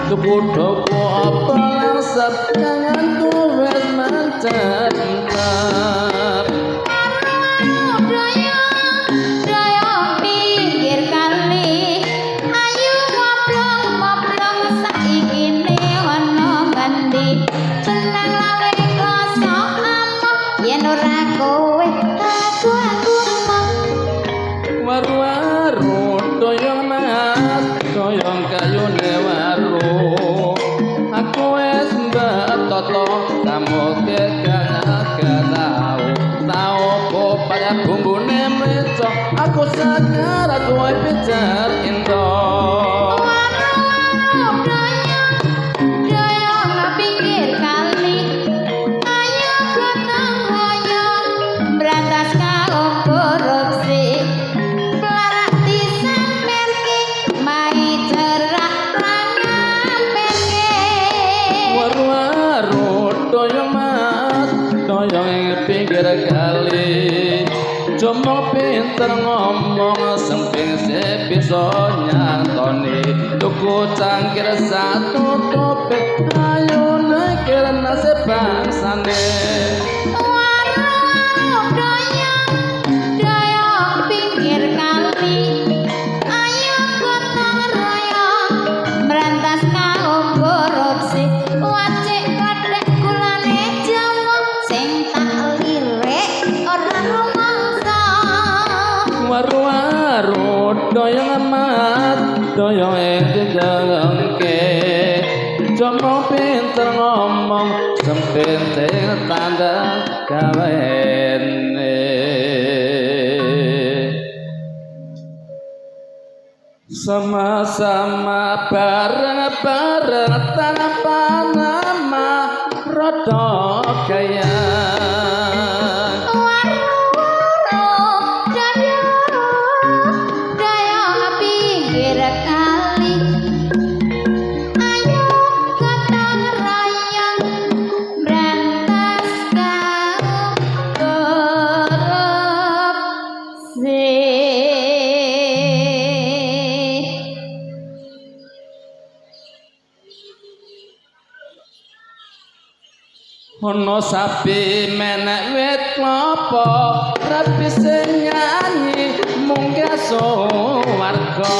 Tuku-tuku apa langsat kangen wes mancat. Aku sadar aku pijar indo pinggir kali ayo gotong royong berantas kaum korupsi pelarak disamperke mai cerah langamperke waru-waru doyong mas doyong ing pinggir kali Jomo pinter ngomong semping bisa nyantoni tuku cangkir satu topik ayo nakir nasib bangsane doyong pinggir kali ayo gotong royong berantas kaum korupsi wajik kadek kulane Jawa sing tak lirik ora waru-waru doyong amat doyong dijengke Jomo pinter ngomong sempenting tanda gawene sama-sama bareng-bareng tanpa nama rodo gaya ono sapi menek wit klopo rapi sing nyanyi munggah suwarga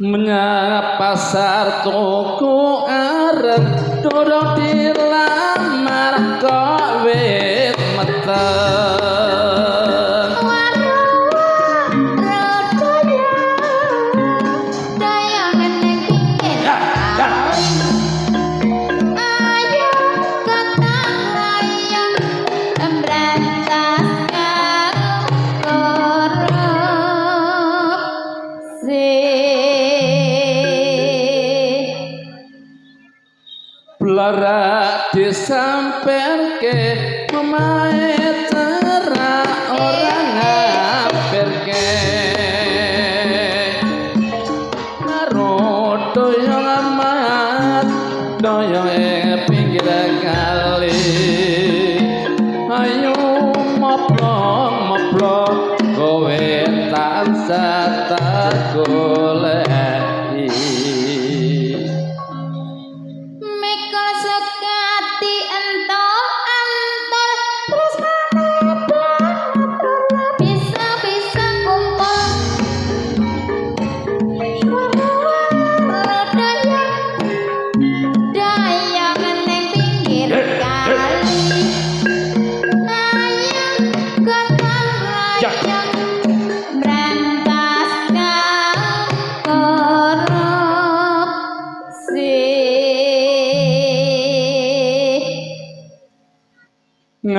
menyang pasar tuku areng dorong dilamar kok wit meteng Lara disamperke pemae cerah orang ngamperke karo doyong amat doyong pinggir kali ayo moplong kowe tansah takul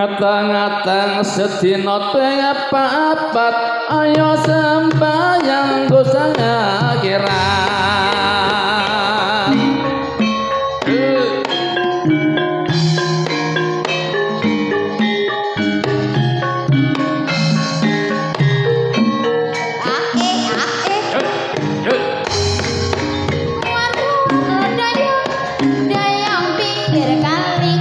ngatang-ngatang sedina ping papat ayo sembayang gosang akhirat dayang pinggir kali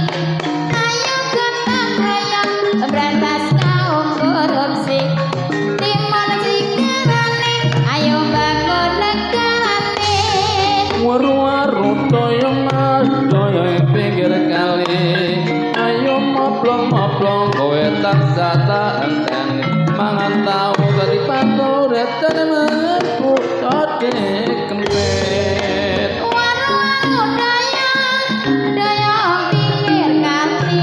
ayo gotong royong berantas kaum korupsi timun sikarane ayo bangun negarane waru-waru doyong mas doyong pinggir kali ayo moplong-moplong kowe tansah tak enteni mangan tau dadi paturetan mengaku tode kempet waru-waru dayang pinggir kali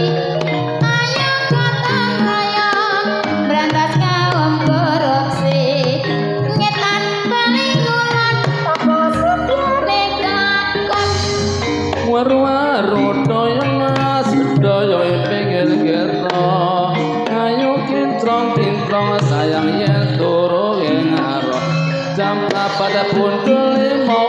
ayo gotong royong berantas kaum korupsi ngetan palingulan toko sudyane kakon waru-waru doyong mas doyong pinggir kerto ayo kintrong-kintrong sayang yen turu ing aro jam pada pun kelima